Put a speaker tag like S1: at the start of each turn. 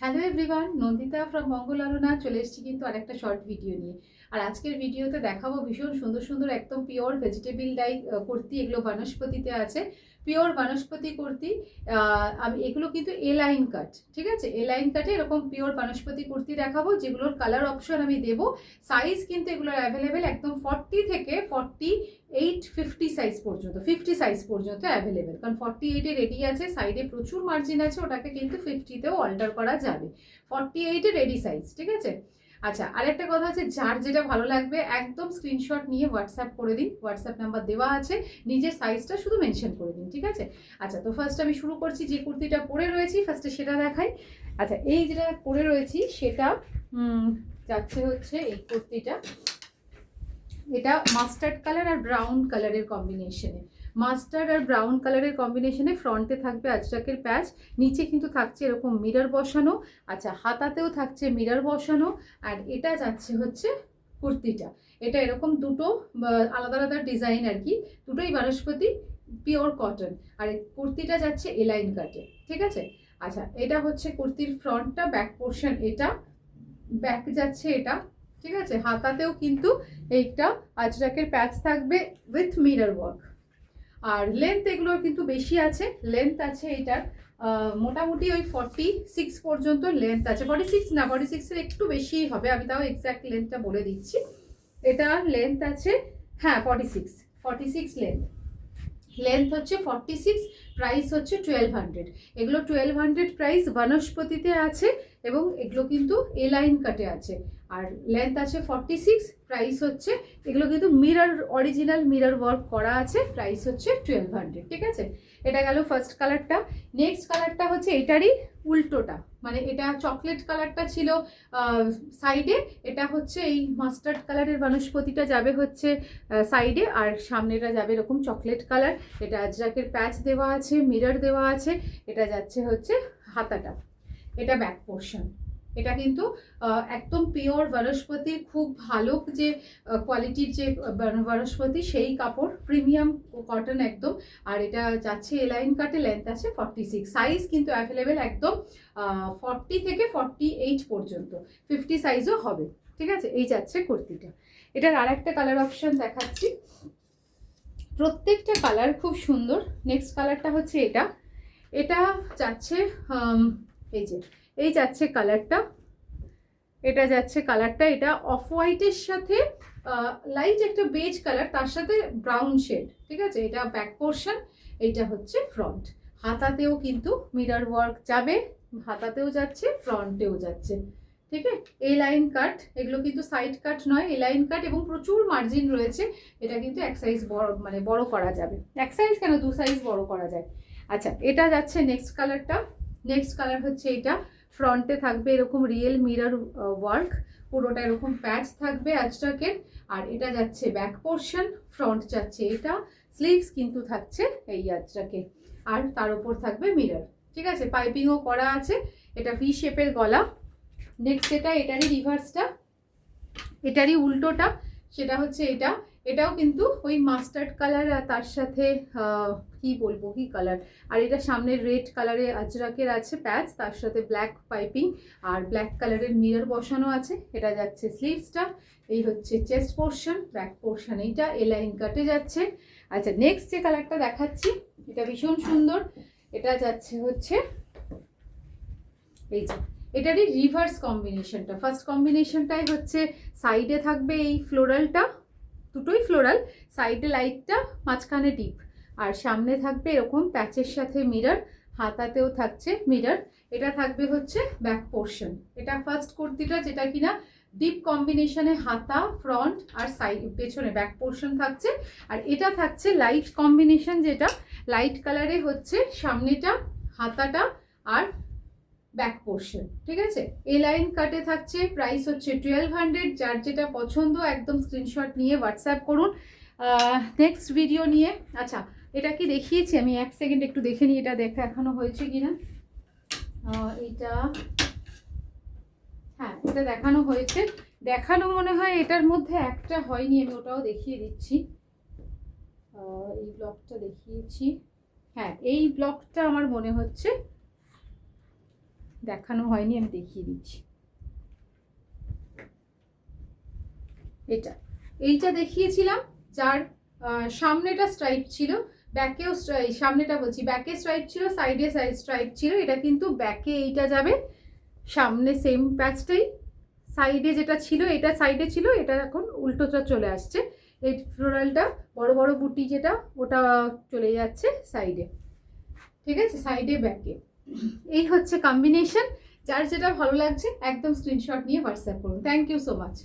S1: Hello everyone, Nandita from মঙ্গল আরোনা চলে এসেছি কিন্তু আরেকটা শর্ট ভিডিও নিয়ে। আর আজকের ভিডিওতে দেখাবো ভীষণ সুন্দর সুন্দর একদম পিওর ভেজিটেবল ডাই কুর্তি। এগুলো বনস্পতিতে আছে, পিওর বনস্পতি কুর্তি। আমি এগুলো কিন্তু এ লাইন কাট, ঠিক আছে? এ লাইন কাটে এরকম পিওর বনস্পতি কুর্তি দেখাবো, যেগুলোর কালার অপশন আমি দেবো। সাইজ কিন্তু এগুলোর অ্যাভেলেবেল একদম 40 থেকে 48 50 সাইজ পর্যন্ত, 50 সাইজ পর্যন্ত অ্যাভেলেবেল। কারণ 48-এ রেডি আছে, সাইডে প্রচুর মার্জিন আছে, ওটাকে কিন্তু 50-তেও অল্টার করা যাবে। 48-এ রেডি সাইজ, ঠিক আছে? আচ্ছা, আরেকটা কথা আছে, যার যেটা ভালো লাগবে একদম স্ক্রিনশট নিয়ে হোয়াটসঅ্যাপ করে দিন, হোয়াটসঅ্যাপ নাম্বার দেওয়া আছে, নিজের সাইজটা শুধু মেনশন করে দিন, ঠিক আছে? আচ্ছা, তো ফার্স্ট আমি শুরু করছি, যে কুর্তিটা পরে রয়েছি ফার্স্টে সেটা দেখাই। আচ্ছা, এই যেটা পরে রয়েছি সেটা যাচ্ছে হচ্ছে এই কুর্তিটা, এটা মাস্টার্ড কালার আর ব্রাউন কালারের কম্বিনেশনে, মাস্টার্ড আর ব্রাউন কালারের কম্বিনেশনে ফ্রন্টে থাকবে আজরাকের প্যাচ, নিচে কিন্তু থাকছে এরকম মিরর বসানো। আচ্ছা, হাতাতেও থাকছে মিরর বসানো। আর এটা যাচ্ছে হচ্ছে কুর্তিটা, এটা এরকম দুটো আলাদা আলাদা ডিজাইন আর কি, দুটোই বনস্পতি পিওর কটন। আর কুর্তিটা যাচ্ছে এলাইন কাটে, ঠিক আছে? আচ্ছা, এটা হচ্ছে কুর্তির ফ্রন্টটা, ব্যাক পোর্শন এটা, ব্যাক যাচ্ছে এটা, ঠিক আছে? হাতাতেও কিন্তু এইটা আজরাকের প্যাচ থাকবে উইথ মিরর ওয়ার্ক। আর লেন্থ এগুলোর কিন্তু বেশি আছে, লেন্থ আছে এটার মোটামুটি ওই 46 পর্যন্ত লেন্থ আছে। 46 না, 46-এর একটু বেশিই হবে, আমি তাও এক্স্যাক্ট লেন্থটা বলে দিচ্ছি। এটা লেন্থ আছে, হ্যাঁ 46, 46 লেন্থ, লেন্থ হচ্ছে 46, প্রাইস হচ্ছে 1200। এগুলো 1200 প্রাইস, বনস্পতিতে আছে এবং এগুলো কিন্তু এ লাইন কাটে আছে। আর লেন্থ আছে 46, প্রাইস হচ্ছে, এগুলো কিন্তু মিরর, অরিজিনাল মিরর ওয়ার্ক করা আছে, প্রাইস হচ্ছে 1200, ঠিক আছে? এটা গেল ফার্স্ট কালারটা। নেক্সট কালারটা হচ্ছে এটারই উল্টোটা, মানে এটা চকলেট কালারটা ছিল সাইডে, এটা হচ্ছে এই মাস্টার্ড কালারের বনস্পতিটা যাবে হচ্ছে সাইডে, আর সামনেটা যাবে এরকম চকলেট কালার। এটা আজরাকের প্যাচ দেওয়া আছে, মিরর দেওয়া আছে। এটা যাচ্ছে হচ্ছে হাতাটা, এটা ব্যাক পোর্শন। এটা কিন্তু একদম পিওর বনস্পতি, খুব ভালো যে কোয়ালিটির যে বনস্পতি সেই কাপড়, প্রিমিয়াম কটন একদম। আর এটা যাচ্ছে এলাইন কাটে, লেন্থ আছে 46, সাইজ কিন্তু অ্যাভেলেবেল একদম 40 থেকে 48 পর্যন্ত, 50 সাইজও হবে, ঠিক আছে? এই যাচ্ছে কুর্তিটা। এটার আর একটা কালার অপশন দেখাচ্ছি, প্রত্যেকটা কালার খুব সুন্দর। নেক্সট কালারটা হচ্ছে এটা, এটা যাচ্ছে এই যে, এই যাচ্ছে কালারটা, এটা যাচ্ছে কালারটা, এটা অফ হোয়াইটের সাথে লাইট একটা বেজ কালার, তার সাথে ব্রাউন শেড, ঠিক আছে? এটা ব্যাক পোর্শন, এটা হচ্ছে ফ্রন্ট। হাতাতেও কিন্তু মিরর ওয়ার্ক যাবে, হাতাতেও যাচ্ছে, ফ্রন্টেও যাচ্ছে, ঠিক আছে? এই লাইন কাট, এগুলো কিন্তু সাইড কাট নয়, এই লাইন কাট, এবং প্রচুর মার্জিন রয়েছে। এটা কিন্তু এক সাইজ বড়, মানে বড় করা যাবে, এক সাইজ কেন, দু সাইজ বড় করা যায়। আচ্ছা, এটা যাচ্ছে নেক্সট কালারটা। নেক্সট কালার হচ্ছে এটা, ফ্রন্টে থাকবে এরকম রিয়েল মিরর ওয়ার্ক, পুরোটা এরকম প্যাচ থাকবে আজরাকের। আর এটা যাচ্ছে ব্যাক পোর্শন, ফ্রন্ট যাচ্ছে এটা, স্লিভস কিন্তু থাকছে এই আজরাকে, আর তার উপর থাকবে মিরর, ঠিক আছে? পাইপিংও করা আছে, এটা ভি শেপের গলা। নেক্সট এটা, এটারই রিভার্সটা, এটারই উল্টোটা, সেটা হচ্ছে এটা, এটাও কিন্তু ওই মাস্টার্ড কালার, আর তার সাথে কি বলবো, কি কালার, আর এটা সামনে রেড কালারে আজরাকের আছে প্যাচ, তার সাথে ব্ল্যাক পাইপিং আর ব্ল্যাক কালারের মিরর বসানো আছে। এটা যাচ্ছে স্লিভসটা, এই হচ্ছে চেস্ট পোর্শন, ব্যাক পোর্শন এইটা এলাইন কাটে যাচ্ছে। আচ্ছা, নেক্সট যে কালারটা দেখাচ্ছি, এটা ভীষণ সুন্দর, এটা যাচ্ছে হচ্ছে এই যে, এটারই রিভার্স কম্বিনেশনটা। ফার্স্ট কম্বিনেশনটাই হচ্ছে সাইডে থাকবে এই ফ্লোরালটা, দুটোই ফ্লোরাল, সাইডে লাইটটা, মাঝখানে ডিপ, আর সামনে থাকবে এরকম প্যাচের সাথে মিরর, হাতাতেও থাকছে মিরর। এটা থাকবে হচ্ছে ব্যাক পোর্শন। এটা ফার্স্ট কুর্তিটা, যেটা কিনা ডিপ কম্বিনেশনে হাতা, ফ্রন্ট আর সাইড, পেছনে ব্যাক পোর্শন থাকছে। আর এটা থাকছে লাইট কম্বিনেশন, যেটা লাইট কালারে হচ্ছে সামনেটা, হাতাটা আর ব্যাক পোর্শন, ঠিক আছে? এই লাইন কাটে থাকছে, প্রাইস হচ্ছে 1200। যার যেটা পছন্দ একদম স্ক্রিনশট নিয়ে হোয়াটসঅ্যাপ করুন নেক্সট ভিডিও নিয়ে। আচ্ছা, এটা কি দেখিয়েছি আমি, এক সেকেন্ড একটু দেখে নিই এটা দেখানো হয়েছে কিনা। এটা, হ্যাঁ এটা দেখানো হয়েছে, দেখানো মনে হয় এটার মধ্যে একটা হয়নি, আমি ওটাও দেখিয়ে দিচ্ছি। এই ব্লগটা দেখিয়েছি, হ্যাঁ এই ব্লগটা আমার মনে হচ্ছে, দেখানো হয়নি, আমি দেখিয়ে দিচ্ছি। এইটা দেখিয়েছিলাম, যার সামনেটা স্ট্রাইপ ছিল, ব্যাকেও সামনেটা বলছি, ব্যাকে স্ট্রাইপ ছিল, সাইডে স্ট্রাইপ ছিল। এটা কিন্তু ব্যাকে এইটা যাবে, সামনে সেম প্যাচটাই, সাইডে যেটা ছিল এটা সাইডে ছিল, এটা এখন উল্টোটা চলে আসছে। এই ফ্লোরালটা বড় বড় বুটি যেটা, ওটা চলে যাচ্ছে সাইডে, ঠিক আছে, সাইডে ব্যাকে। এই হচ্ছে কম্বিনেশন। যার যেটা ভালো লাগছে একদম স্ক্রিনশট নিয়ে হোয়াটসঅ্যাপ করুন। Thank you so much.